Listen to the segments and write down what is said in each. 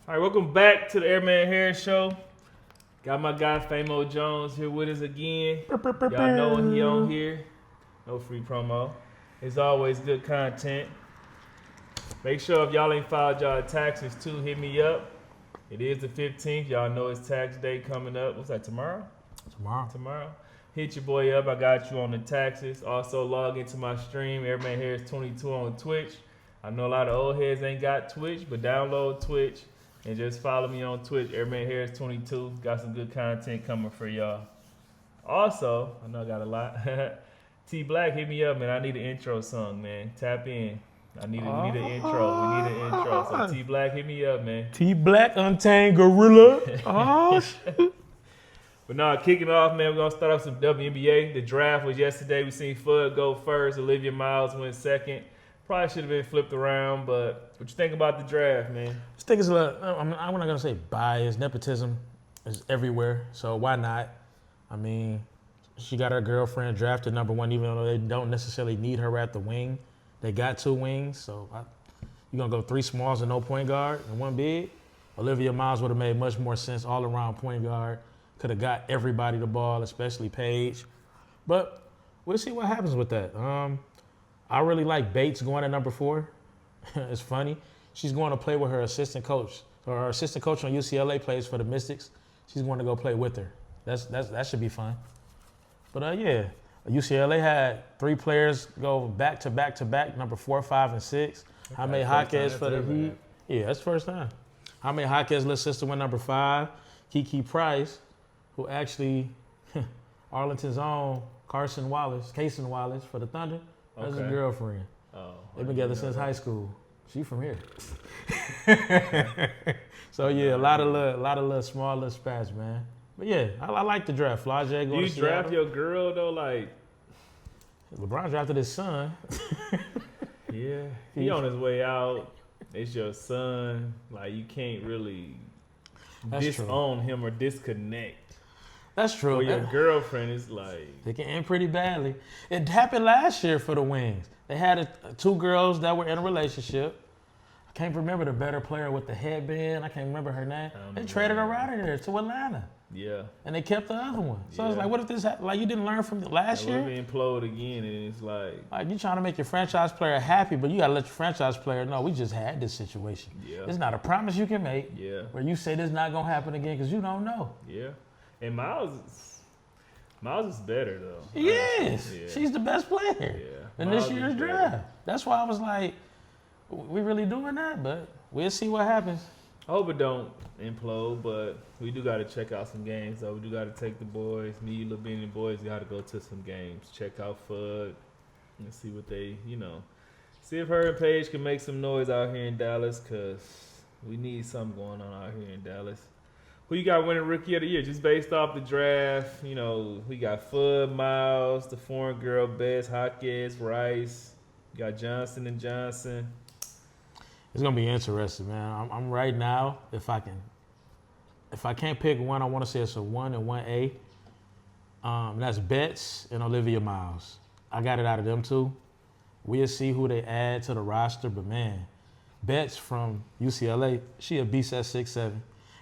All right, welcome back to the Airman Harris Show. Got my guy Famo Jones here with us again. Y'all know when he on here. No free promo. It's always good content. Make sure if y'all ain't filed y'all taxes too, hit me up. It is the 15th. Y'all know it's tax day coming up. What's that, tomorrow? Tomorrow. Hit your boy up. I got you on the taxes. Also log into my stream, Airman Harris 22 on Twitch. I know a lot of old heads ain't got Twitch, but download Twitch. And just follow me on Twitch, Airman Harris 22. Got some good content coming for y'all. Also, I know I got a lot. T Black, hit me up, man. I need an intro song, man. Tap in. We need an intro. We need an intro. So T Black, hit me up, man. T Black, Untamed Gorilla. Oh, shit. But no, kicking off, man, we're going to start off some WNBA. The draft was yesterday. We seen Fudd go first. Olivia Miles went second. Probably should have been flipped around, but what you think about the draft, man? I think it's a little, I'm not going to say bias. Nepotism is everywhere, so why not? I mean, she got her girlfriend drafted number one, even though they don't necessarily need her at the wing. They got two wings, so you're going to go three smalls and no point guard and one big? Olivia Miles would have made much more sense all around point guard. Could have got everybody the ball, especially Paige. But we'll see what happens with that. I really like Bates going at number 4. It's funny. She's going to play with her assistant coach. So her assistant coach on UCLA plays for the Mystics. She's going to go play with her. That should be fun. But yeah, UCLA had 3 players go back to back to back, number 4, 5, and 6. Jaime Jaquez for the Heat. Yeah, that's the first time. Jaime Jaquez's little sister went number 5. Kiki Price, who actually Arlington's own Kaysen Wallace for the Thunder. That's his girlfriend. Oh, they've been together since high school. She from here. So yeah, a lot of little small little spats, man. But yeah, I like the draft. Flage going you to draft Seattle. your girl though, like LeBron drafted his son. Yeah, he on his way out. It's your son. Like you can't really disown him or disconnect. That's true. Or your girlfriend is like... They can end pretty badly. It happened last year for the Wings. They had 2 girls that were in a relationship. I can't remember the better player with the headband. I can't remember her name. They traded her out of there to Atlanta. Yeah. And they kept the other one. So it's like, what if this like you didn't learn from last year? It implode again, and it's like you trying to make your franchise player happy, but you got to let your franchise player know we just had this situation. Yeah. It's not a promise you can make. Yeah. Where you say this not going to happen again because you don't know. Yeah. And Miles is better though. He is. Yeah. She's the best player in this year's draft. That's why I was like, we really doing that? But we'll see what happens. I hope it don't implode, but we do got to check out some games though. We do got to take the boys, me, Lil Benny, and boys, got to go to some games. Check out Fudd and see what they, see if her and Paige can make some noise out here in Dallas, because we need something going on out here in Dallas. Who you got winning Rookie of the Year? Just based off the draft, we got Fudd, Miles, the foreign girl, Best, Jaquez, Rice. You got Johnson and Johnson. It's gonna be interesting, man. I'm right now. If I can't pick one, I want to say it's a 1 and 1A. That's Betts and Olivia Miles. I got it out of them two. We'll see who they add to the roster, but man, Betts from UCLA, she a beast at 6'7".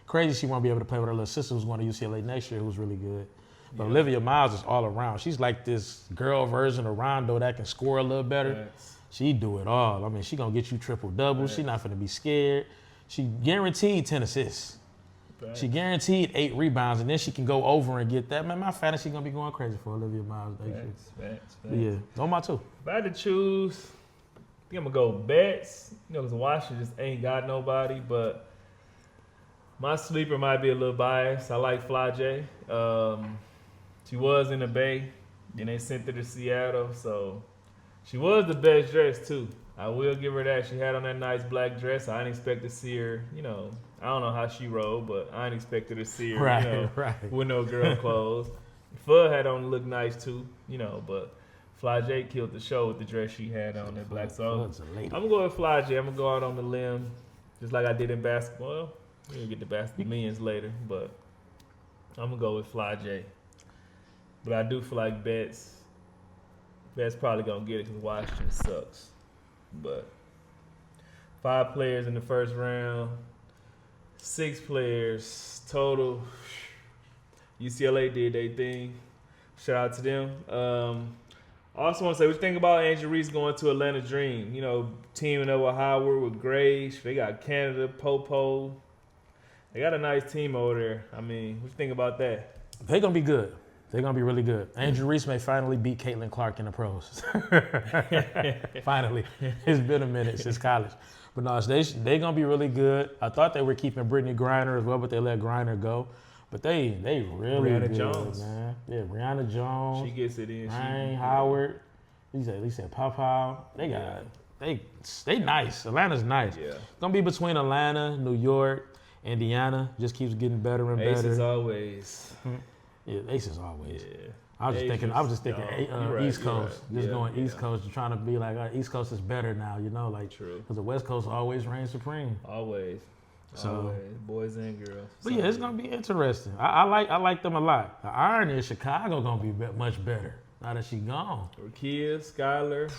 Crazy she won't be able to play with her little sister who's going to UCLA next year, who's really good. But Olivia Miles is all around. She's like this girl version of Rondo that can score a little better. Thanks. She do it all. I mean, she going to get you triple-doubles. She not going to be scared. She guaranteed 10 assists. Thanks. She guaranteed 8 rebounds, and then she can go over and get that. Man, my fantasy going to be going crazy for Olivia Miles. Thanks. Yeah, on my 2. If I had to choose, I think I'm going to go Betts. Because Washington just ain't got nobody, but my sleeper might be a little biased. I like Flage. She was in the Bay. Then they sent her to Seattle. So she was the best dressed, too. I will give her that. She had on that nice black dress. I didn't expect to see her, I don't know how she rolled, but I didn't expect her to see her, with no girl clothes. Fudd had on look nice, too, but Flage killed the show with the dress she had on, that black. So I'm going to go with Flage. I'm going to go out on the limb, just like I did in basketball. We're going to get the basketball millions later, but I'm going to go with Flage. But I do feel like Betts probably going to get it because Washington sucks. But 5 players in the first round. 6 players total. UCLA did their thing. Shout out to them. I also want to say, what you think about Angel Reese going to Atlanta Dream? You know, teaming up with Howard, with Grace. They got Canada, Popo. They got a nice team over there. I mean, what you think about that? They're going to be good. They're going to be really good. Angel Reese may finally beat Caitlin Clark in the pros. Finally. It's been a minute since college. But no, they're going to be really good. I thought they were keeping Brittany Griner as well, but they let Griner go. But they really Brianna good, Jones. man. Yeah, Brianna Jones. She gets it in. Ryan Howard. He said Papa. They got they nice. Atlanta's nice. Yeah. Gonna be between Atlanta, New York, Indiana. Just keeps getting better and better. Aces always. Yeah, Aces always. Yeah. I was just thinking right, East Coast. Right. Just going East Coast, trying to be like, East Coast is better now, you know, like True. because the West Coast always reigns supreme. Always. So- Always. Boys and girls. But yeah, it's gonna be interesting. I like them a lot. The irony is Chicago gonna be much better now that she gone. Rakia, Skylar,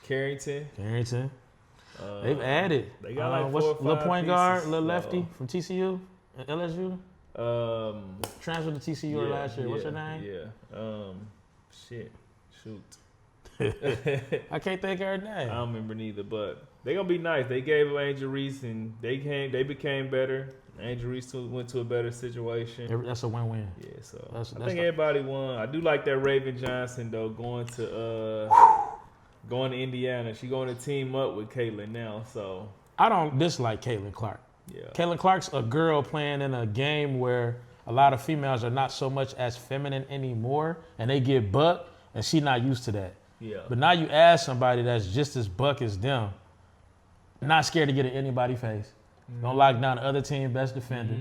Carrington. Carrington. They've added. They got like what's 4 or 5 little point guard, pieces. little lefty from TCU, LSU. Transferred to TCU last year. What's her name? Yeah. Shoot. I can't think of her name. I don't remember neither, but they gonna be nice. They gave Angel Reese and they became better. Angel Reese went to a better situation. That's a win-win. Yeah, so That's I think everybody won. I do like that Raven Johnson though going to Indiana. She going to team up with Caitlin now. So I don't dislike Caitlin Clark. yeah, Caitlin Clark's a girl playing in a game where a lot of females are not so much as feminine anymore, and they get bucked, and she's not used to that. yeah, But now you ask somebody that's just as buck as them, not scared to get in anybody's face. Don't lock down the other team best defender.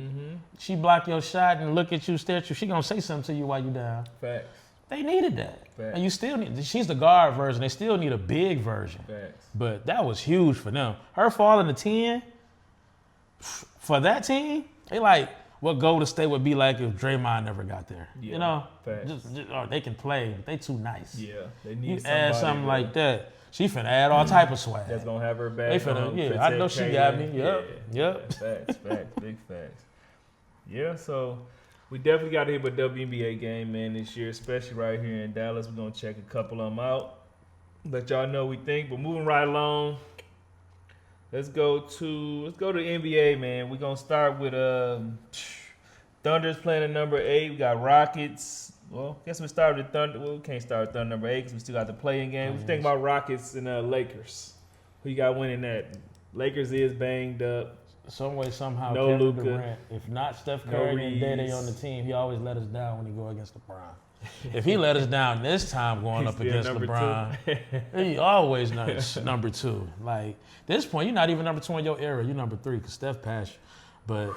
She block your shot and look at you, stare at you. She gonna say something to you while you down. facts, They needed that. Facts. And you still need, she's the guard version. They still need a big version. facts. But that was huge for them. Her falling to 10, for that team, they like what Golden State would be like if Draymond never got there. Yeah, You know? facts. They can play, but they too nice. Yeah, they need You add somebody something like that, she finna add all type of swag. that's gonna have her back. They finna, on, yeah, I know protect she got me. Caitlin. Yep, Yeah. yep. Facts, big facts. Yeah, so we definitely got to hit a WNBA game, man, this year, especially right here in Dallas. We're gonna check a couple of them out. Let y'all know what we think. But moving right along, let's go to the NBA, man. We're gonna start with Thunder's playing at number 8. We got Rockets. Well, I guess we started with Thunder. Well, we can't start with Thunder number 8 because we still got the play-in game. What you think about Rockets and Lakers? Who you got winning that? Lakers is banged up. Some way, somehow, No Kevin Luka. Durant, if not Steph No Curry and Dede Reeves. on the team, he always let us down when he go against LeBron. If he let us down this time going up He's still against number LeBron, 2. he always number 2. Like, this point, you're not even number 2 in your era. You're number 3 because Steph passed you. But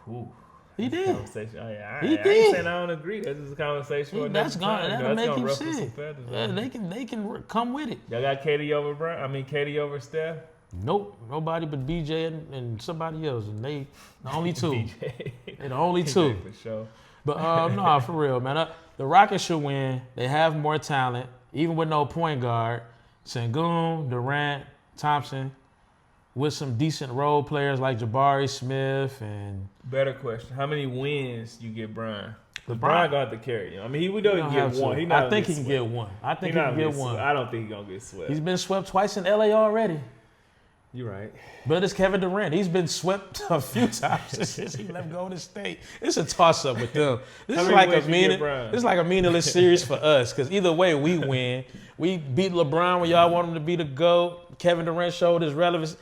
Ooh. he did. Conversation. Oh, yeah, He I did. ain't saying I don't agree. That's just a conversation. for That's another time. that'll make him ruffle some sick. feathers, Yeah, man. they can come with it. Y'all got Katie over Steph. Nope, nobody but BJ and somebody else, and they the only 2. BJ. They the only 2. For sure. But no, for real, man. The Rockets should win. They have more talent, even with no point guard. Sengun, Durant, Thompson, with some decent role players like Jabari Smith and Better question. How many wins you get Brian? LeBron. Brian got to carry him. I mean, we know he can get one. He not I think he gonna can get one. I think He he not can get get one. swept. I don't think he's gonna get swept. He's been swept twice in LA already. You're right. But it's Kevin Durant. He's been swept a few times since he left Golden State. It's a toss-up with them. This How is many like wins you get, Brian? this is like a meaningless series for us because either way we win. We beat LeBron when y'all want him to be the GOAT. Kevin Durant showed his relevance.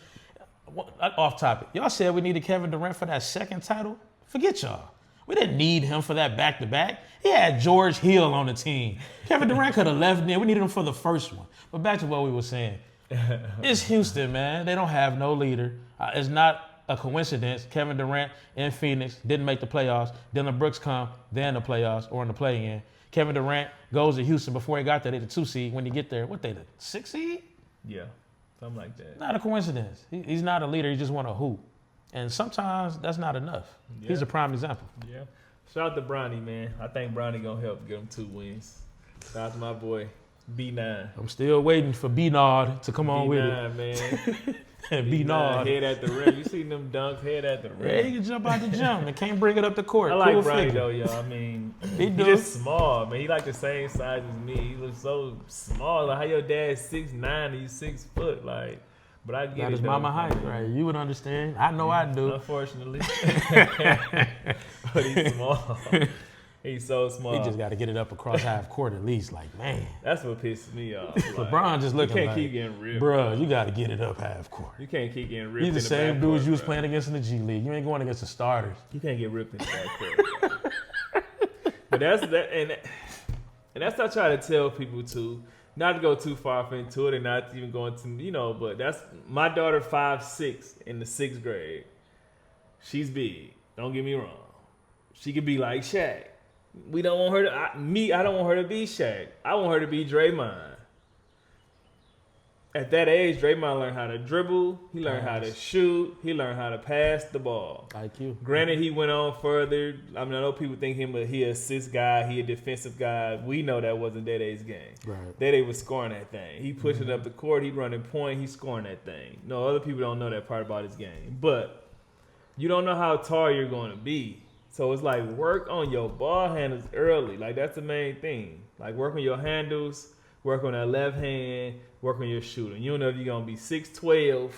Off topic. Y'all said we needed Kevin Durant for that second title. Forget y'all. We didn't need him for that back-to-back. He had George Hill on the team. Kevin Durant could have left there. We needed him for the first one. But back to what we were saying. It's Houston, man. They don't have no leader. It's not a coincidence. Kevin Durant in Phoenix didn't make the playoffs. Dylan Brooks come, they're in the playoffs or in the play-in. Kevin Durant goes to Houston before he got there. They the 2 seed. When he get there, what they the 6 seed? Yeah, something like that. Not a coincidence. He's not a leader. He just want to hoop. And sometimes that's not enough. Yeah. He's a prime example. Yeah. Shout out to Bronny, man. I think Bronny gonna help get him 2 wins. Shout out to my boy B9. I'm still waiting for B-Nard to come on with it. B9, man. and beating all. Head at the rim. You seen them dunks, head at the Yeah, rim. he can jump out the jump and can't bring it up the court. I like Cool Bronny figure. though, yo. I mean, He he do. just small, man. He like the same size as me. He looks so small. Like how your dad's 6'9" and you 6 foot, like. But I get Got it. his though, mama height, man. right? You would understand. I know I do. Unfortunately, but he's small. He's so small. He just got to get it up across half court at least. Like, man, That's what pisses me off. Like, LeBron just looking you can't like, keep getting ripped. bruh, you got to get it up half court. You can't keep getting ripped. You the in same backcourt, dudes you was bro. playing against in the G League. You ain't going against the starters. You can't get ripped in the backcourt. But that's that, and that's what I try to tell people too. Not to go too far into it, and not even going to But that's my daughter, 5'6", in the 6th grade. She's big. Don't get me wrong. She could be like Shaq. We don't want her to. I don't want her to be Shaq. I want her to be Draymond. At that age, Draymond learned how to dribble. He learned how to shoot. He learned how to pass the ball. IQ. Granted, he went on further. I mean, I know people think he an assist guy. He a defensive guy. We know that wasn't Dede's game. Right. Dede was scoring that thing. He pushed it up the court. He running point. He's scoring that thing. No, other people don't know that part about his game. But you don't know how tall you're going to be. So it's like work on your ball handles early. Like that's the main thing. Like work on your handles. Work on that left hand. Work on your shooting. You don't know if you're gonna be 6'12"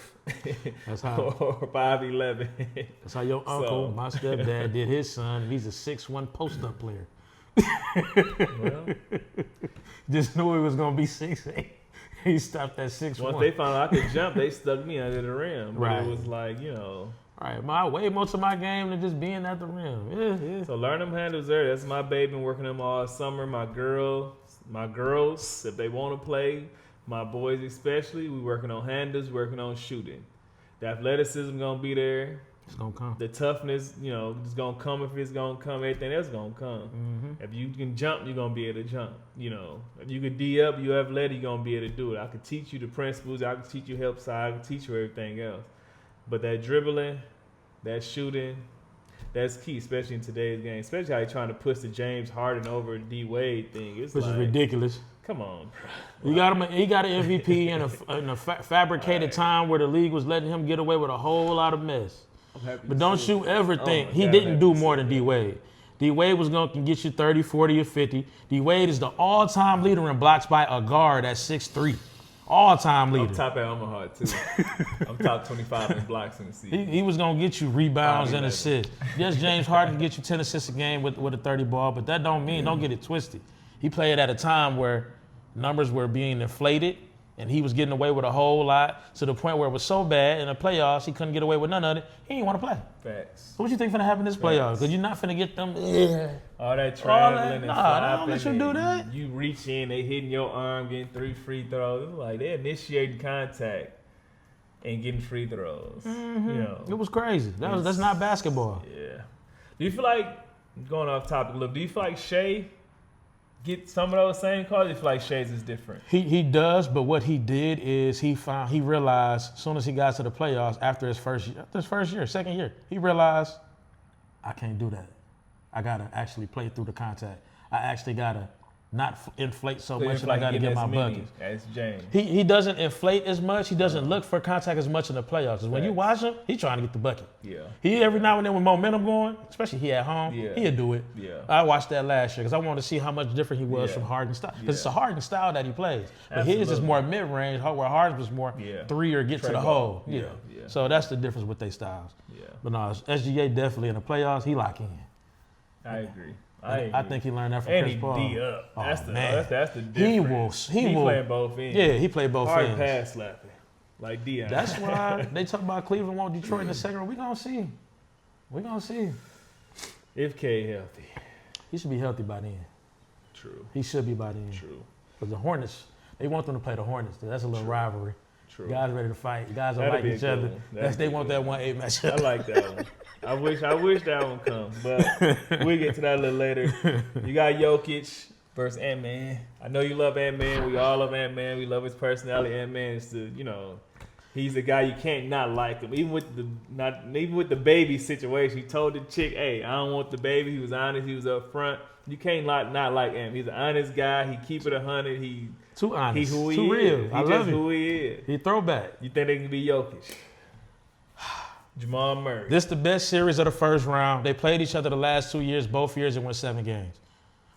That's how. or 5'11". That's how your uncle, So- my stepdad, did his son. He's a 6'1" post-up player. Well, Just knew he was gonna be 6'8". He stopped at 6'1". once they found out I could jump, they stuck me under the rim. But Right. it was like, All right, I weigh most of my game than just being at the rim. Yeah. So learn them handles there. That's my baby. Been working them all summer. My girls, if they want to play, my boys especially, we working on handles, working on shooting. The athleticism gonna be there. It's gonna come. The toughness, is gonna come if it's gonna come. Everything else gonna come. Mm-hmm. If you can jump, you're gonna be able to jump. If you can D up, you athletic, you're gonna be able to do it. I can teach you the principles. I can teach you help side. I can teach you everything else. But that dribbling, that shooting, that's key, especially in today's game. Especially how you're trying to push the James Harden over D Wade thing. It's Which like, is ridiculous. come on, bro. He got an MVP in a fabricated time where the league was letting him get away with a whole lot of mess. I'm happy But to don't see it. you ever Oh think my he God, didn't I'm do happy to more see than it. D Wade. D Wade was going to get you 30, 40, or 50. D Wade is the all-time leader in blocks by a guard at 6'3". All-time I'm leader. top at Omaha, too. I'm top 25 in blocks in the season. He was going to get you rebounds and 5'11". assists. Yes, James Harden get you 10 assists a game with a 30 ball, but that don't get it twisted. He played at a time where numbers were being inflated, and he was getting away with a whole lot to the point where it was so bad in the playoffs he couldn't get away with none of it. He didn't want to play. Facts. So what you think finna happen this playoffs? Because you're not finna get them. All that traveling and nah, flopping. they don't let you do and that. You reach in, they hitting your arm, getting 3 free throws. It's like they're initiating contact and getting free throws. It was crazy. That's not basketball. Yeah. Do you feel like, going off topic a little, do you feel like Shea get some of those same calls? Do you feel like Shea's is different? He does, but what he did is he realized as soon as he got to the playoffs after his second year, he realized I can't do that. I gotta actually play through the contact. I actually gotta not inflate so much, and I gotta get my buckets. That's James. He doesn't inflate as much. He doesn't look for contact as much in the playoffs. 'Cause when you watch him, he's trying to get the bucket. Yeah. He every now and then with momentum going, especially he at home, Yeah. he'll do it. Yeah. I watched that last year because I wanted to see how much different he was Yeah. from Harden's style. Because it's a Yeah. Harden style that he plays. But his is Absolutely. more mid-range, where Harden's was more Yeah. three or get to Trey the ball. hole. Yeah. Yeah. So that's the difference with their styles. Yeah. But no, SGA definitely in the playoffs, he lock in. I agree. I think he learned that from And Chris he Paul. D up. Oh, That's the man. that's the difference. He will playing both ends. Yeah, he played both Hard ends. pass slapping. Like Dion. That's why they talk about Cleveland want Detroit in the second round. We gonna see. if K healthy. He should be healthy by then. True. He should be by then. True. Because the Hornets, they want them to play the Hornets. That's a little rivalry. True. Guys ready to fight. Guys don't That'd like be a each good other. one. That'd They be want good. that 1-8 I matchup. like that one. I wish that one come, but we'll get to that a little later. You got Jokic versus Ant-Man. I know you love Ant-Man. We all love Ant-Man. We love his personality. Ant-Man is he's the guy you can't not like him. Even with the baby situation, he told the chick, "Hey, I don't want the baby." He was honest. He was up front. You can't not like him. He's an honest guy. He keep it 100. He Too honest. who he Too is. real. He I just love who it. he is. He throwback. You think they can be Jokic? Jamal Murray. This the best series of the first round. They played each other the last 2 years. Both years and won 7 games.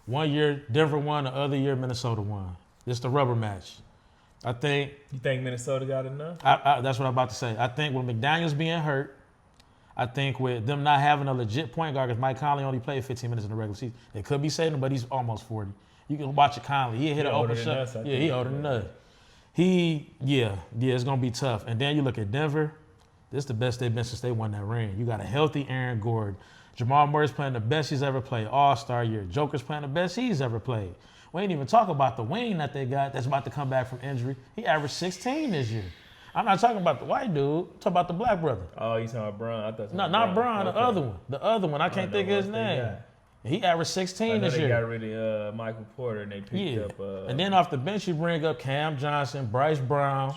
1 year Denver won, the other year Minnesota won. This the rubber match. I think You think Minnesota got enough? that's what I'm about to say. I think with McDaniels being hurt, I think with them not having a legit point guard, because Mike Conley only played 15 minutes in the regular season. They could be saving him, but he's almost 40. You can watch it Conley. He hit an older open than shot. us, I Yeah, think. he older than us. It's gonna be tough. And then you look at Denver. This is the best they've been since they won that ring. You got a healthy Aaron Gordon. Jamal Murray's playing the best he's ever played. All-Star year. Joker's playing the best he's ever played. We ain't even talk about the wing that they got that's about to come back from injury. He averaged 16 this year. I'm not talking about the white dude. I'm talking about the black brother. Oh, you talking about Bron? I thought. No, not Brian, the Okay. other one. The other one. I can't think of his know what they name. got. He averaged I 16 know this they year. got rid of Michael Porter and they picked Yeah. up. And then off the bench, you bring up Cam Johnson, Bryce Brown,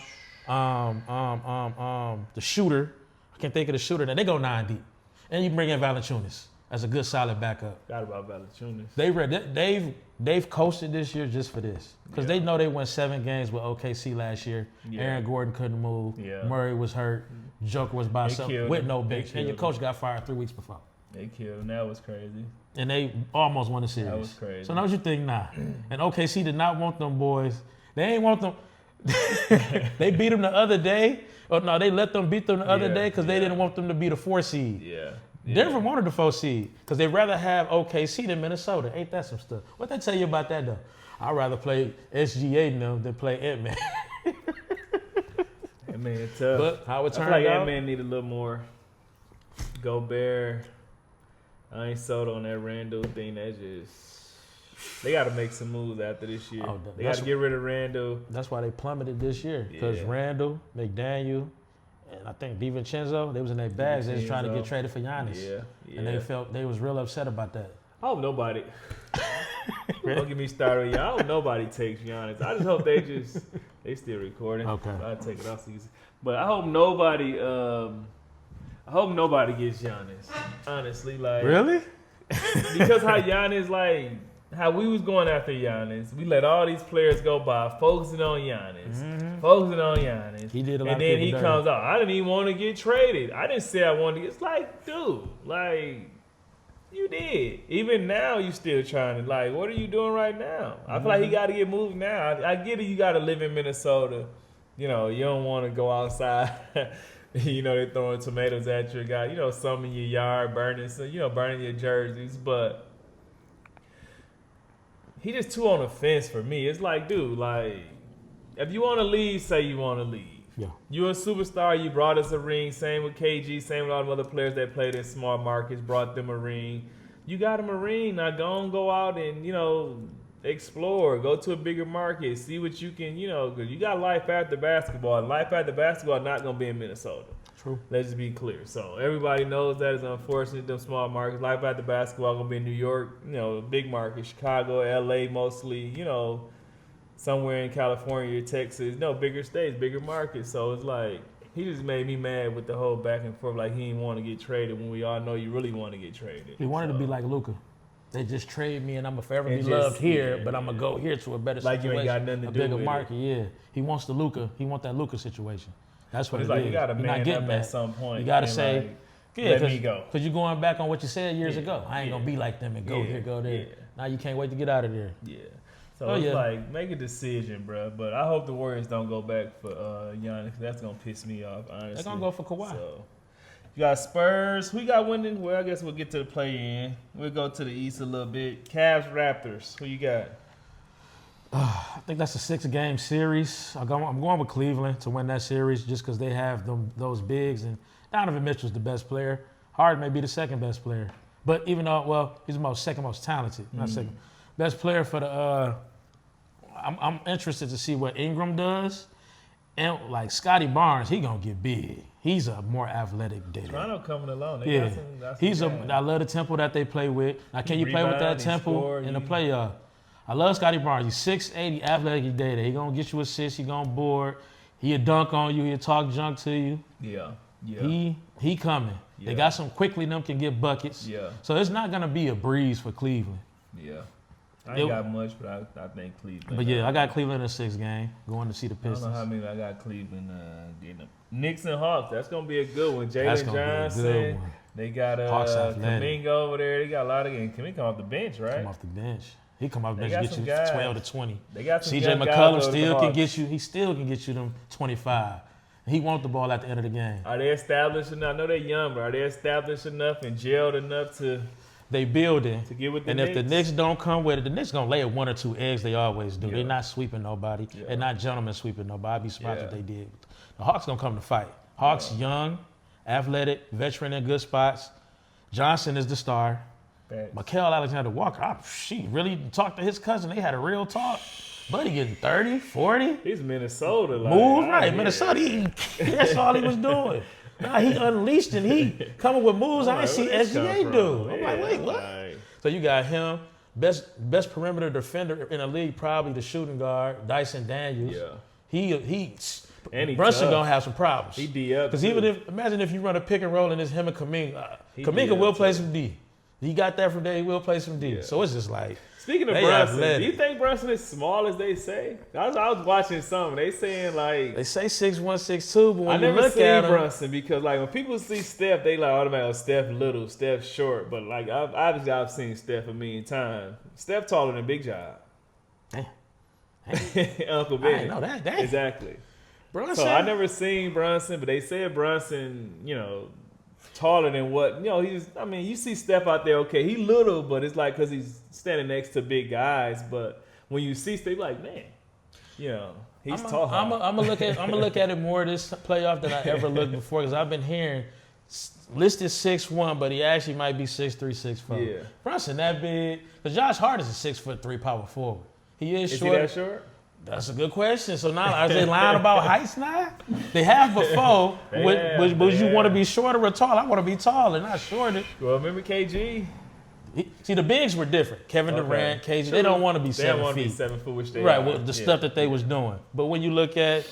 the shooter. I can't think of the shooter. Now they go 9 deep. And you bring in Valanciunas as a good solid backup. Forgot about Valanciunas. They've coasted this year just for this because Yeah. they know they won 7 games with OKC last year. Yeah. Aaron Gordon couldn't move. Yeah. Murray was hurt. Joker was by They himself killed with him. no They bench. And your killed coach got fired 3 weeks before. They killed him. That was crazy. And they almost won the series. That was crazy. So now what you think now? And OKC did not want them boys. They ain't want them. They beat them the other day. Or no, they let them beat them the other Yeah, day because they yeah. didn't want them to be the 4 seed. Yeah. Denver wanted the 4 seed because they'd rather have OKC than Minnesota. Ain't that some stuff? What they tell you about that though? I'd rather play SGA than play Ant-Man. Man, it's tough. But how it I feel turned like out, Ant-Man need a little more. Gobert. I ain't sold on that Randall thing. That just they got to make some moves after this year. Oh, They got to get rid of Randall. that's why they plummeted this year because Yeah. Randall, McDaniel, and I think DiVincenzo, they was in their bags. They was trying to get DiVincenzo. traded for Giannis. Yeah. And they was real upset about that. I hope nobody. Don't get me started with y'all. I hope nobody takes Giannis. I just hope they still recording. Okay. I take it off. But I hope nobody. I hope nobody gets Giannis. Honestly, like Really? because how Giannis like how we was going after Giannis, we let all these players go by, focusing on Giannis, focusing on Giannis. He did a lot and of then people he dirty. comes out. I didn't even want to get traded. I didn't say I wanted to get. It's like, dude, like you did. Even now, you still trying to like. What are you doing right now? I feel like he got to get moved now. I get it. You got to live in Minnesota. You know, you don't want to go outside. You know, they're throwing tomatoes at your guy. You know, some in your yard, burning your jerseys. But he just too on the fence for me. It's like, dude, like, if you want to leave, say you want to leave. Yeah. You're a superstar. You brought us a ring. Same with KG. Same with all the other players that played in small markets. Brought them a ring. You got them a ring. Now go out and, you know, explore. Go to a bigger market. See what you can, you know, because you got life after basketball. And life after basketball not going to be in Minnesota. True. Let's just be clear. So everybody knows that it's unfortunate, them small markets. Life after basketball going to be in New York, you know, big market. Chicago, LA mostly, you know, somewhere in California, Texas, no, bigger states, bigger markets. So it's like, he just made me mad with the whole back and forth, like he didn't want to get traded when we all know you really want to get traded. He wanted to So, be like Luka. They just trade me and I'm going to forever be And just- loved here, yeah, but I'm going to go here to a better Like you situation. ain't got nothing to a do bigger with it. market, yeah. He wants the Luka. He want that Luka situation. That's But what it's it like is. you got to You're not man getting up that. at some point. You got to and, say, like, yeah, let me go. Because you're going back on what you said years Yeah, ago. I ain't going to yeah. be like them and go Yeah, here, go there. yeah. Now you can't wait to get out of there. Yeah. So Oh, it's yeah. like, make a decision, bro. But I hope the Warriors don't go back for Giannis. That's going to piss me off, honestly. They're going to go for Kawhi. So, you got Spurs. Who you got winning? Well, I guess we'll get to the play-in. We'll go to the East a little bit. Cavs, Raptors. Who you got? I think that's a 6-game series. I'm going with Cleveland to win that series just because they have those bigs. And Donovan Mitchell's the best player. Harden may be the second best player. But even though, well, he's the second most talented. Not second. Best player for the I'm interested to see what Ingram does. And like Scotty Barnes, he going to get big. He's a more athletic digger. Toronto coming along. They Yeah, got some I love the tempo that they play with. Now, can you play with that Rebound, he tempo score, in the he- playoff? I love Scotty Barnes. He's 6'8", athletic data. He gonna get you assists. He gonna board. He'll dunk on you. He'll talk junk to you. Yeah. Yeah. He coming. Yeah. They got some quickly. Them can get buckets. Yeah. So it's not gonna be a breeze for Cleveland. Yeah. I ain't got much, but I think Cleveland. But yeah, I got Cleveland in the 6th game, going to see the I don't Pistons. know how many I got Cleveland getting them. Knicks and Hawks. That's gonna be a good one. That's Jalen gonna be a Johnson. good one. They got Hawks athletic. Kuminga over there. They got a lot of games. Kuminga come off the bench, right? Come off the bench. He come off the They bench got and get some you guys. 12 to 20. They got some CJ young guys McCollum over the still can Hawks. get you. He still can get you them 25. He want the ball at the end of the game. Are they established enough? I know they're young, but are they established enough and gelled enough to They building. get with the And Knicks? if the Knicks don't come with it, the Knicks gonna lay 1 or 2 eggs. They always do. Yeah. They're not sweeping nobody. Yeah. They're not gentlemen sweeping nobody. I'd be surprised Yeah. if they did. The Hawks gonna come to fight. Hawks young, athletic, veteran in good spots. Johnson is the star. Facts. Mikael Alexander-Walker, she really talked to his cousin. They had a real talk. Buddy getting 30, 40. He's Minnesota. Like, Move I right. hear Minnesota, it. that's all he was doing. Nah, he unleashed and he coming with moves I'm I like, ain't see where this SGA come do. from? I'm like, wait, what? Like, So you got him, best perimeter defender in the league, probably the shooting guard, Dyson Daniels. yeah. And he Brunson tough. gonna have some problems. He D up. Because too. imagine if you run a pick and roll and it's him and Kuminga. He Kuminga D will up, play too. some D. He got that from there. He will play some D. Yeah. So it's just like, Speaking of They Brunson, athletic. do you think Brunson is small as they say? I was watching some. They saying like they say 6'1", 6'2", but when I you never look seen at him, Brunson because like when people see Steph, they like automatically Steph little, Steph short. But like obviously I've seen Steph a million times. Steph taller than Big Job. Damn. Uncle I Ben. didn't know that. Damn. Exactly. Brunson. So I never seen Brunson, but they said Brunson, taller than what you see Steph out there. Okay, he little, but it's like because he's standing next to big guys. But when you see Steph, you're like, man, he's tall. I'm gonna look at it more this playoff than I ever looked before because I've been hearing listed 6'1", but he actually might be 6'3", 6'4". Yeah. Brunson that big, but Josh Hart is a 6'3" power forward. He is Is short. he that short? That's a good question. So now, are they lying about heights now? They have before. They Would have. you want to be shorter or tall? I want to be taller, not shorter. Well, remember KG? See, the bigs were different. Kevin Okay. Durant, KG, True. they don't want to be They 7 don't want to feet. be 7 foot, which they Right, are. with the Yeah. stuff that they was doing. But when you look at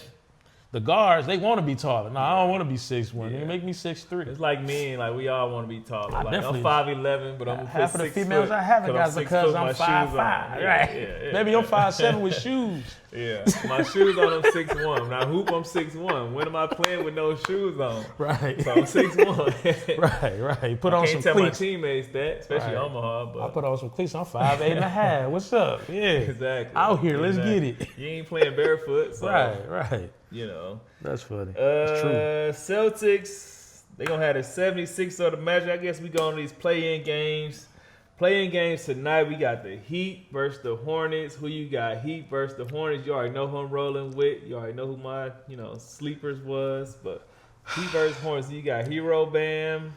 the guards, they want to be taller. No, I don't want to be 6'1". Yeah. You make me 6'3". It's like me, and like we all want to be taller. I Like definitely- I'm 5'11", but I'm gonna Half put of the 6 females foot I haven't got 6 because foot, I'm my shoes 5'5". on. Right. Yeah. Maybe I'm 5'7" with shoes. Yeah, my shoes on. I'm 6'1". When I hoop, I'm 6'1". When am I playing with no shoes on? Right. So I'm 6'1". Right. Put I on can't some tell my cleats. teammates that, especially Right. Omaha. I But put on some cleats. I'm 5'8" and a half. What's up? Yeah. exactly Out here, let's get Exactly. it. You ain't playing barefoot, so Right. you know. That's funny. That's true. Celtics, they gonna have the 76 of the Magic. I guess we go on these play-in games. Play-in games tonight. We got the Heat versus the Hornets. Who you got? Heat versus the Hornets. You already know who I'm rolling with. You already know who my sleepers was. But Heat versus Hornets. You got Hero Bam.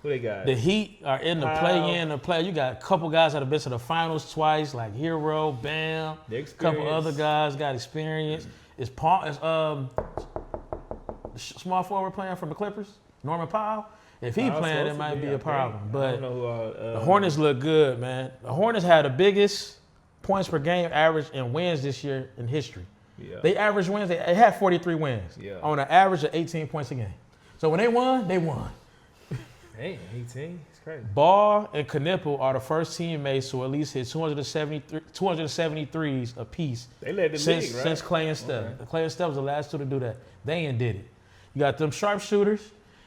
Who they got? The Heat are in the play-in. You got a couple guys that have been to the finals twice, like Hero, Bam. The A couple experience. other guys got experience. Is small forward playing from the Clippers, Norman Powell? If he I was playing, it supposed to might be I a think. problem. I But don't know who the Hornets look good, man. The Hornets had the biggest points per game average in wins this year in history. Yeah. They averaged wins. They had 43 wins on an average of 18 points a game. So when they won, they won. Hey, 18. It's crazy. Ball and Knipple are the first teammates to at least hit 273s apiece They led the league, right? since Clay and Steph. Okay. Clay and Steph was the last two to do that. They ain't did it. You got them sharpshooters.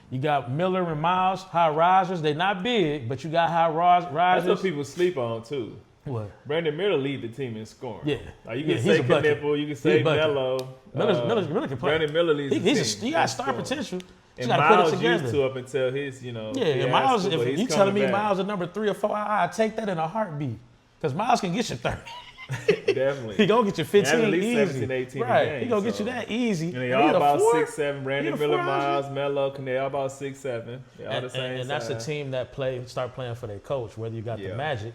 You got Miller and Miles, high risers. They're not big, but you got high That's risers. what people sleep on too. What? Brandon Miller lead the team in scoring. Yeah. Like you Yeah, can he's say a bucket. Knipple, you can He's say a bucket. Melo. Miller can play. Brandon Miller leads the team. He got in star scoring. potential. And gotta put it Miles together. used to up until his, Yeah, and fiasco, Miles, but if he's you telling me coming back. Miles is number 3 or 4, I'd take that in a heartbeat. Because Miles can get you 30. Definitely. He gonna get you 15 at least easy. 17, 18 a right. game, He gonna get so. you that easy. And they And all he a about 4. 6'7". Brandon He a Miller, 4 Miles, Melo, they all about 6'7". They all the same And that's the size. team that start playing for their coach, whether you got the Yeah. Magic.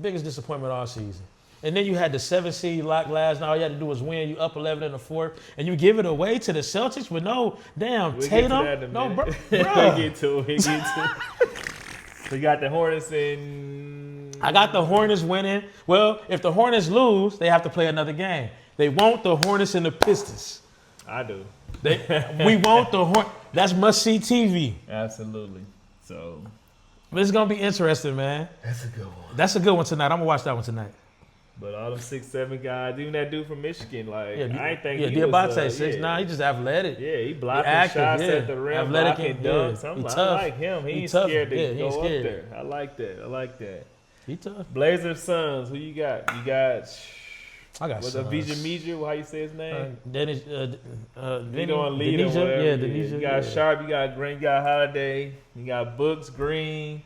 Biggest disappointment all season. And then you had the 7 seed lock last night. All you had to do was win. You up 11 in the fourth. And you give it away to the Celtics with no damn We'll get to Tatum. that in a No, minute. bro. We'll get to it. We got the Hornets in. I got the Hornets winning. Well, if the Hornets lose, they have to play another game. They want the Hornets and the Pistons. I do. We want the Hornets. That's must-see TV. Absolutely. So, But it's gonna be interesting, man. That's a good one. That's a good one tonight. I'm gonna watch that one tonight. But all them 6'7" guys, even that dude from Michigan, like I ain't think yeah, he was Diabate 6'9", he just athletic. Yeah, he blocking active, shots yeah. at the rim, Athletic blocking and- dunks. yeah. I'm He like, I tough. like him. He ain't tough. scared to Yeah, he ain't go scared. up there. I like that. I like that. He tough. Blazers Suns, who you got? You got I got was Suns. Avija Meja, how you say his name? Dennis, You don't lead or Denisha? whatever. Yeah, Denisha. You got Sharp, you got Green, you got Holiday, you got Brooks, Green,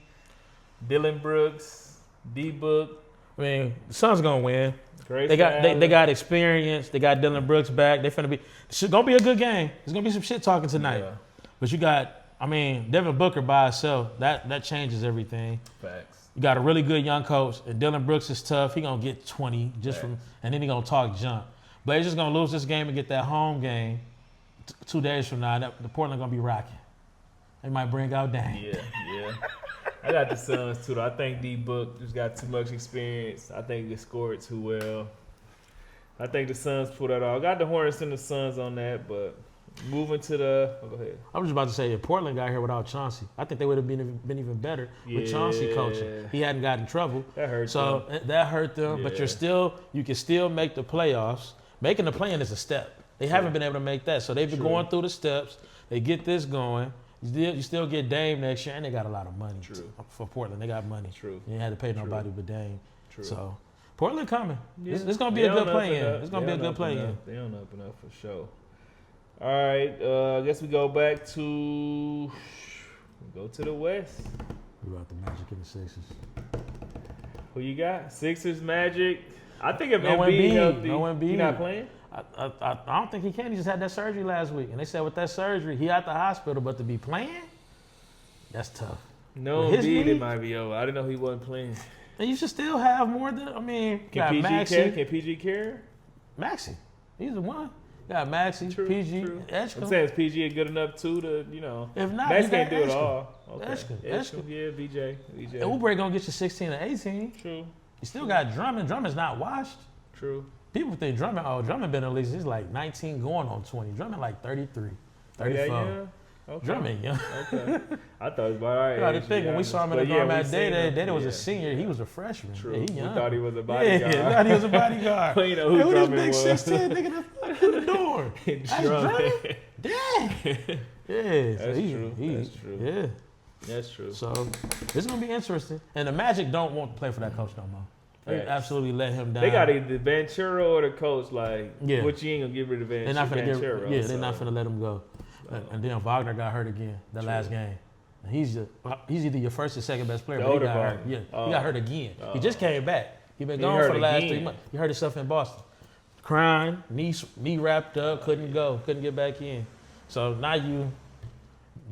Dylan Brooks, D Book. I mean, the Suns gonna win. Grayson They got Allen. they got experience. They got Dylan Brooks back. They finna be. It's gonna be a good game. There's gonna be some shit talking tonight. Yeah, But you got, I mean, Devin Booker by himself. That changes everything. facts. You got a really good young coach, and Dylan Brooks is tough. He gonna get 20 just from, and then he gonna talk junk. Blazers gonna lose this game and get that home game 2 days from now. The Portland gonna be rocking. They might bring out Dame. Yeah. I got the Suns too, though. I think D Book just got too much experience. I think they scored too well. I think the Suns pulled that off. I got the Hornets and the Suns on that, but moving to the go ahead. I was just about to say, if Portland got here without Chauncey, I think they would have been even better with Chauncey coaching. He hadn't gotten in trouble. That hurt So that hurt them, but Yeah. you can still make the playoffs. Making the play-in is a step. They haven't been able to make that, so they've been True. going through the steps. They get this going. You still get Dame next year, and they got a lot of money. True. For Portland. They got money. True. You ain't had to pay True. nobody but Dame. True. So Portland coming. Yeah. It's going to be They a good on up play-in. and up. It's going to They be a on good up and play-in. up. They on up and up for sure. All right, I guess we go back to the West. We about the Magic and the Sixers. Who you got? Sixers, Magic. I think if No Embiid Embiid. healthy, No Embiid. he not playing. I don't think he can. He just had that surgery last week, and they said with that surgery, he at the hospital, but to be playing, that's tough. No With his Embiid, knee? it might be over. I didn't know he wasn't playing. And you should still have more than, I mean, Can got PG Maxey. care? Can PG care? Maxey. He's the one. You got Maxey, True, PG, true. I'm Edgecombe. saying is PG good enough too to If not, Max you can't got do it Edgecombe. all. Okay. Edgecombe. Yeah, VJ. And Oubre gonna get you 16 or 18. True. You still got Drummond. Drummond's not washed. True. People think Drummond been at least, he's like 19 going on 20. Drummond like 33, 34. Yeah. Okay. Drummond young. Okay. I thought he was about right. You got to think, when we saw him in the Garment Day was a senior. He was a freshman. True. Yeah, he We young. thought he was a Yeah, bodyguard. thought he was a bodyguard. Well, you know Hey, who who this Drummond big was. 6'10" nigga that in the door? That's Drummond? Dang. Yeah. That's true. That's true. Yeah. That's true. So it's gonna be interesting. And the Magic don't want to play for that coach no more. They Facts. absolutely let him down. They got either Ventura or the coach. Like, Yeah. which you ain't gonna get rid of They're not finna Ventura. get. Yeah, they're not finna let him go. And then Wagner got hurt again that last game. And he's either your first or second best player. The But he older got hurt. Wagner. Yeah, he got hurt again. He just came back. He been gone hurt for the last again. 3 months. He hurt himself in Boston, crying, knee wrapped up, couldn't get back in. So now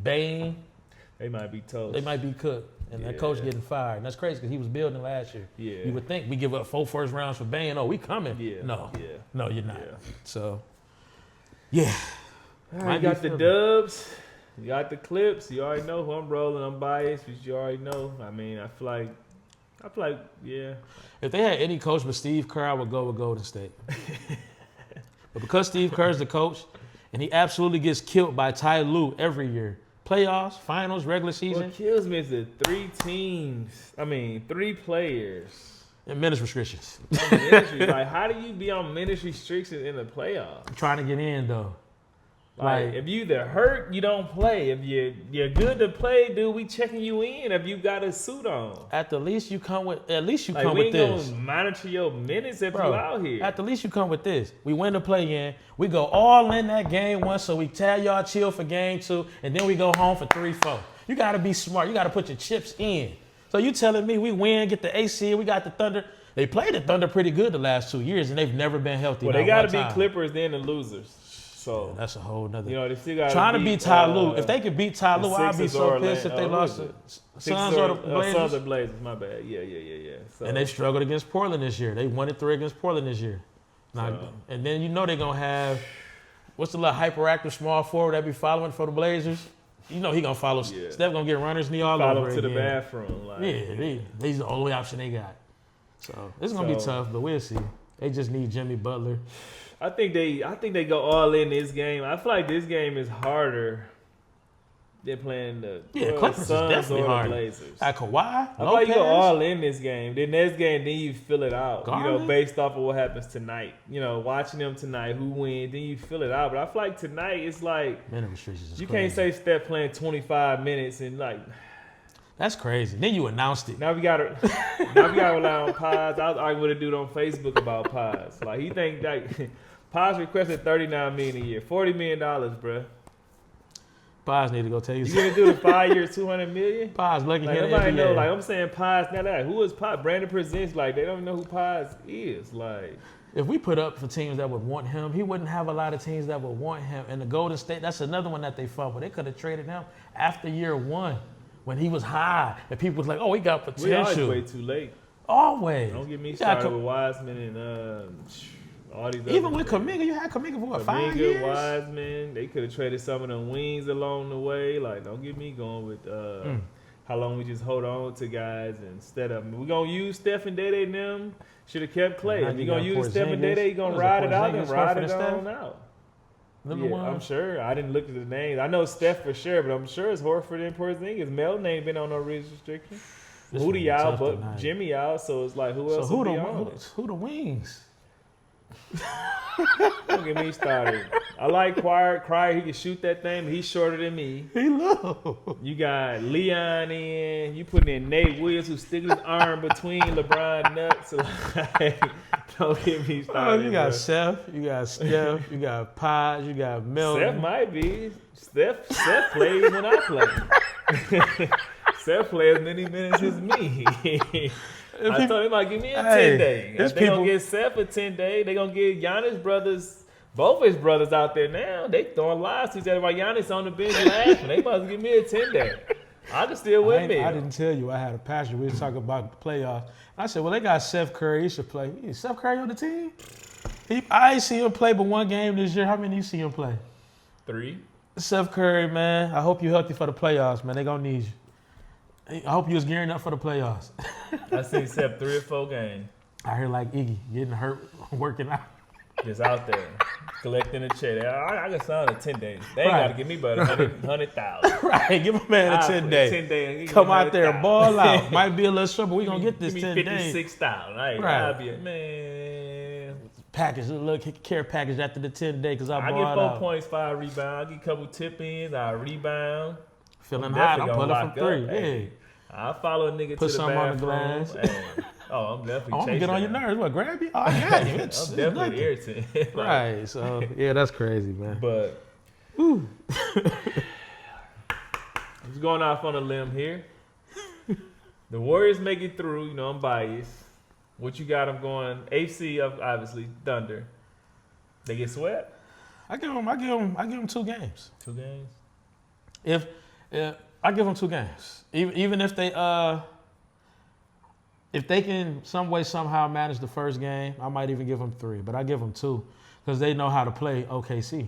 Bane, They might be toast. they might be cooked. And that coach getting fired. And that's crazy because he was building last year. Yeah. You would think we give up 4 first rounds for Bane. Oh, we coming. Yeah. No. Yeah. No, you're not. Yeah. So, yeah. All right, Might you got be the Philly. Dubs. You got the Clips. You already know who I'm rolling. I'm biased, but you already know. I mean, I feel like, yeah. If they had any coach but Steve Kerr, I would go with Golden State. But because Steve Kerr's the coach, and he absolutely gets killed by Ty Lue every year. Playoffs, finals, regular season, What kills me is the 3 players. and minutes restrictions. On ministry. Like, how do you be on minutes restrictions in the playoffs? Trying to get in, though. Like, if you either hurt, you don't play. If you're good to play, dude, we checking you in. If you got a suit on, At the least you come with like, come we with ain't this. gonna monitor your minutes if Bro, you out here. at the least you come with this. We win the play-in. We go all in that game 1, so we tell y'all chill for game 2, and then we go home for 3-4. You got to be smart. You got to put your chips in. So you telling me we win, get the AC, we got the Thunder. They played the Thunder pretty good the last 2 years, and they've never been healthy. Well, not they got to one be time. Clippers, then the losers. So That's a whole nother. you know they still got Trying to beat Ty Lue. If they could beat Ty the Lue, I'd be Sixers so or pissed if they Orlando- lost who to is Suns or the Suns Blazers. or Blazers. My bad. Yeah. So, And they struggled against Portland this year. They won it 3 against Portland this year. Now, So- and then you know they're going to have, what's the little hyperactive small forward that be following for the Blazers? You know he going to follow. Yeah. Steph going to get runner's knee all follow over to the again. bathroom. Like, Yeah, they's the only option they got. So it's going to be So- tough, but we'll see. They just need Jimmy Butler. I think they go all in this game. I feel like this game is harder They're playing the Clippers is Suns definitely or the hard. Blazers. Like Kawhi, I feel like Lopez. you go all in this game. Then next game, then you fill it out. Garland? Based off of what happens tonight. Watching them tonight, who wins, then you fill it out. But I feel like tonight it's like Minute restrictions is you crazy. can't say Steph playing 25 minutes and like That's crazy. Then you announced it. now we gotta rely on Paz. I was arguing with a dude on Facebook about Paz. Like he think like Paz requested $39 million a year, $40 million, bruh. Paz need to go tell you You something. gonna do the 5 years, $200 million? Paz lucky Like he in nobody the know. NBA. Like I'm saying, Paz. Now that who is Paz? Brandon presents. Like they don't know who Paz is. Like If we put up for teams that would want him, he wouldn't have a lot of teams that would want him. And the Golden State, that's another one that they fumbled. They could have traded him after year one when he was high. And people was like, oh, he got we always potential. way too late. Always. Don't get me You got started with Wiseman and all these. Even other with players. Kuminga, you had Kuminga for what, 5 Kuminga, years? Wiseman, they could have traded some of them wings along the way. Like, don't get me going with how long we just hold on to guys instead of we're gonna use Steph and Dede and them. Should have kept Clay. Now If you you're gonna got use Steph and Porzingis. Dede, you're gonna What was ride it, it out and Porzingis, ride Horford, it and on Steph? out. Number Yeah, one. I'm sure. I didn't look at the names. I know Steph for sure, but I'm sure it's Horford and Porzingis. Melton ain't been on no restriction. This Moody one out, tough but tonight. Jimmy out. So it's like who So else who will the, be on it? who the wings? Don't get me started. I like Cryer. He can shoot that thing, but he's shorter than me. He low. You got Leon in. You putting in Nate Williams, who's sticking his arm between LeBron nuts. Like, don't get me Oh, started. you got bro. Seth, you got Steph, you got Paz, you got Melton. Steph might be. Steph plays when I play. Steph plays as many minutes as me. I told him I'd give me a 10-day. there's If they gonna people- get Seth a 10-day, they gonna get Giannis brothers, both his brothers out there now. They throwing lies to each other about Giannis on the bench laughing. They must give me a 10-day. I can still win me. I didn't tell you I had a passion. We were talking about the playoffs. I said, well, they got Seth Curry. He should play. Is Seth Curry on the team? I ain't see him play but one game this year. How many you see him play? 3. Seth Curry, man, I hope you're healthy for the playoffs, man. They going to need you. I hope you was gearing up for the playoffs. I seen Seth 3 or 4 games. I hear like Iggy getting hurt working out. Just out there collecting a check. I can sign a 10-day. They ain't Right. got to give me but 100,000. Right, give a man a 10-day. 10-day. Come out there and ball out. Might be a little short, but we going to get this Give me 10 days. 56,000. Right. Right. I'll be a man. Package, a little care package after the 10 day because I I balled get 4 out. points, 5 rebounds. I get a couple tip-ins. I rebound. Feeling I'm hot, I'm definitely pulling gonna from 3. lock up. Hey, Yeah. I follow a nigga Put to the something on the bathroom. glass. Hey. Oh, I'm definitely I'm gonna chasing get on your that. nerves. What, grab you? Oh, I got you. I'm It's definitely nothing. irritated. Like, Right. So yeah, that's crazy, man. But just going off on a limb here. The Warriors make it through. You know, I'm biased. What you got them going? AC, obviously, Thunder. They get swept? I give them 2 games. 2 games? If I give them 2 games, even if they can some way somehow manage the first game, I might even give them 3. But I give them 2 because they know how to play OKC.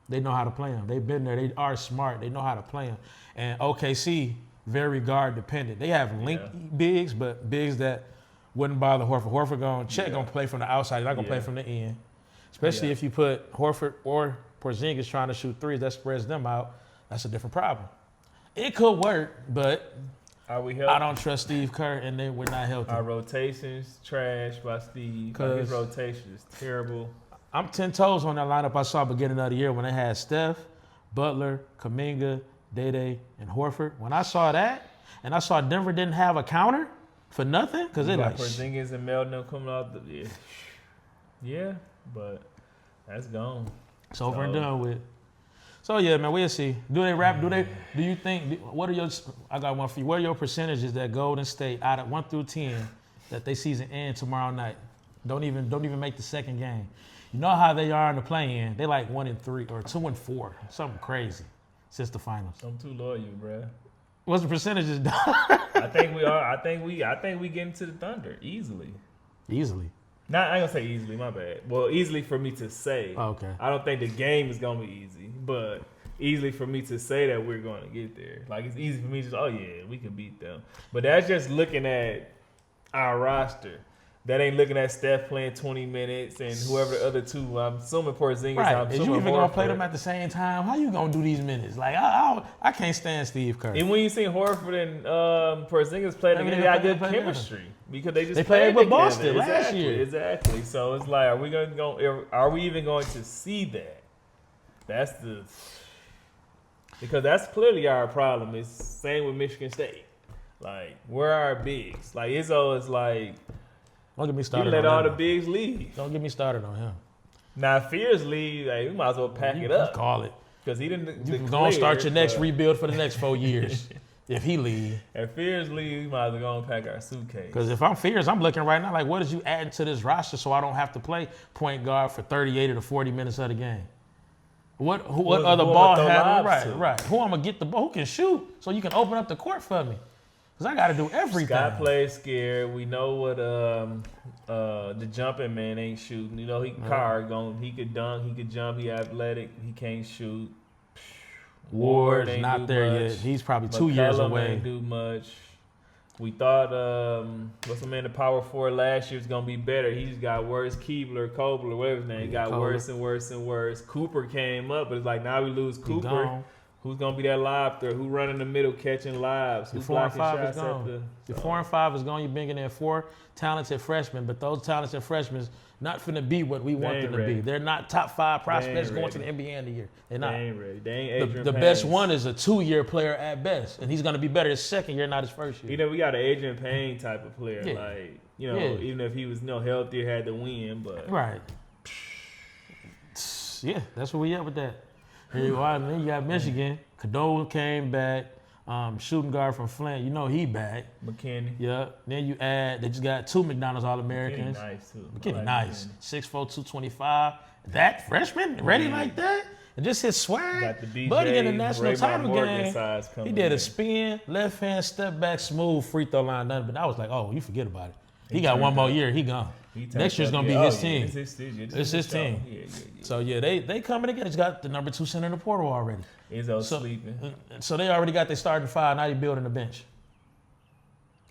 They know how to play them. They've been there. They are smart. They know how to play them. And OKC very guard dependent. They have link bigs, but bigs that wouldn't bother Horford. Horford gonna play from the outside. He's not gonna play from the end. Especially if you put Horford or Porzingis trying to shoot threes, that spreads them out. That's a different problem. It could work, but Are we healthy? I don't trust Steve Kerr, and we're not healthy. Our rotations trash by Steve. Like, his rotation is terrible. I'm 10 toes on that lineup I saw beginning of the year when they had Steph, Butler, Kuminga, Dede, and Horford. When I saw that, and I saw Denver didn't have a counter for nothing, because they like, Porzingis and Melton coming off the yeah, but that's gone. it's over and done with. So yeah, man, we'll see. Do they rap? Do you think? What are your? I got one for you. What are your percentages that Golden State out of 1 through 10 that they season end tomorrow night? Don't even make the second game. You know how they are in the play-in. They like 1 and 3 or 2 and 4, something crazy since the finals. I'm too loyal, bruh. What's the percentages? I think we are. I think we get into the Thunder easily. Easily. Not, I ain't gonna say easily. My bad. Well, easily for me to say. Oh, okay. I don't think the game is gonna be easy, but easily for me to say that we're going to get there. Like it's easy for me to just, oh yeah, we can beat them. But that's just looking at our roster. that ain't looking at Steph playing 20 minutes and whoever the other two. I'm assuming Porzingis. Right. I'm Is you assuming even gonna play Horford. them at the same time? How you gonna do these minutes? Like I can't stand Steve Kerr. And when you see Horford and Porzingis play I mean, together, they they got play good together. chemistry because they just They played played with together. Boston last Exactly, year. Exactly. So it's like, are we even going to see that? That's because that's clearly our problem. It's same with Michigan State. Like, where are our bigs? Like Izzo is like, Don't get me you started. let on all the him. bigs leave. Don't get me started on him. Now if Fears leave, like, we might as well pack You it up call it. because he didn't. You gonna start your next but rebuild for the next 4 years if he leave. If Fears leave, we might as well go and pack our suitcase. Because if I'm Fears, I'm looking right now like, what is you adding to this roster so I don't have to play point guard for 38 to 40 minutes of the game? What Who other I'ma ball throw handler? lobs to? Right. Who I'm gonna get the ball? Who can shoot so you can open up the court for me? Because I got to do everything. Scott plays scared. We know what the jumping man ain't shooting. You know, he could dunk, he could jump, he athletic, he can't shoot. Ward's ain't not do there much. yet. He's probably 2 years McCollum away. ain't do much. We thought what's the man, the power forward last year was gonna be better. He just got worse. Kobler, whatever his name, got Kohler. worse and worse and worse. Cooper came up, but it's like now we lose He Cooper. gone. Who's gonna be that lob threat? Who running the middle catching lobs? Your Who's 4 and blocking 5 is shots at gone. the? Your 4 and 5 is gone. You're bringing in 4 talented freshmen, but those talented freshmen not finna be what we want ain't them to ready. be. They're not top 5 prospects ain't going to the ready. NBA in the year. They're They not. ain't ready. They ain't Adrian The best Payne. one is a 2-year player at best, and he's gonna be better his second year, not his first year. You know, we got an Adrian Payne type of player. Yeah. Like, you know, Yeah. even if he was healthier, had to win, but Right. Yeah, that's where we at with that. Here you are. Then you got Michigan. Cadola came back. Shooting guard from Flint. You know he back. McKinney. Yeah. Then you add, they just got 2 McDonald's All-Americans. McKinney nice too. McKinney I like nice. McKinney. 6'4", 225. That freshman ready Yeah. like that? And just his swag. Got the BJ, Buddy in the national Raymond title Morgan game. size He coming did a in. spin, left hand, step back, smooth free throw line, nothing. But I was like, oh, you forget about it. He He got turned one more up. year. He gone. He turned Next year's up. gonna be Yeah, his oh, team. Yeah, it's his team. It's his show. team. Yeah. So yeah, they coming again. He's got the number 2 center in the portal already. Izzo So- sleeping. So they already got their starting 5. Now they building the bench.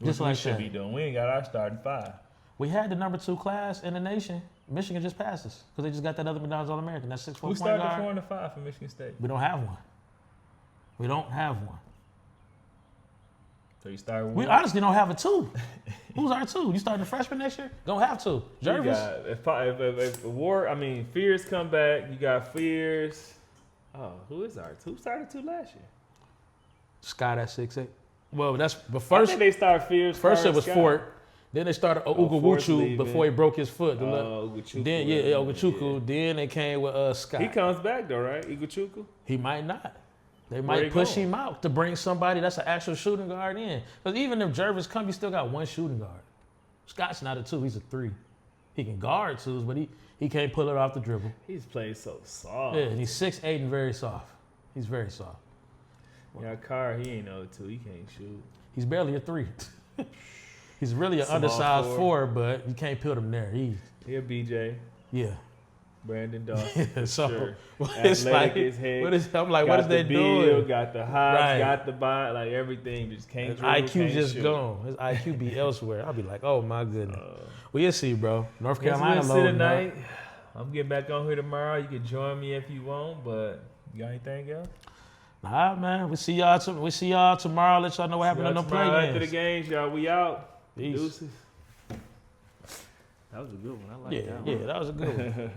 Just What we like should that. be doing. We ain't got our starting 5. We had the number 2 class in the nation. Michigan just passed us because they just got that other McDonald's All-American. That's 6'4" Who point started the guard. 4 and the 5 for Michigan State? We don't have one. We don't have one. So you start with We honestly don't have a 2. Who's our 2? You starting the freshman next year? Don't have to. Jervis. If Fears come back, you got Fears. Oh, who is our 2? Who started 2 last year? Scott at 6'8". Well, but I first think they started Fears. first it prior was Scott. Fort. Then they started Fort's Uguwuchu leaving. before he broke his foot. Uguchukwu. Then Uguchukwu. Then they came with Scott. He comes back though, right? Iguchukwu. He might not. They Where might he push going? him out to bring somebody that's an actual shooting guard in. Because even if Jervis comes, you still got one shooting guard. Scott's not a 2, he's a 3. He can guard 2s, but he can't pull it off the dribble. He's played so soft. Yeah, and he's 6'8" and very soft. He's very soft. Yeah, Carr, he ain't no 2. He can't shoot. He's barely a 3. He's really an Small undersized forward. 4, but you can't put him there. He a BJ. Yeah. Brandon Dawson. So sure. it's Athletic like, as heck. I'm like, what Got is they the build, doing? Got the highs, Right. got the body, like everything. Just can't His dribble, IQ can't just shoot. gone. His IQ be elsewhere. I'll be like, oh my goodness. We'll see, bro. North Guess Carolina we'll see loading up. tonight. I'm getting back on here tomorrow. You can join me if you want, but you got anything else? Nah, man. We see y'all tomorrow. Let y'all know what happened on the Tomorrow play after the games. games, y'all. We out. Peace. Deuces. That was a good one. I like Yeah, that one. yeah, that was a good one.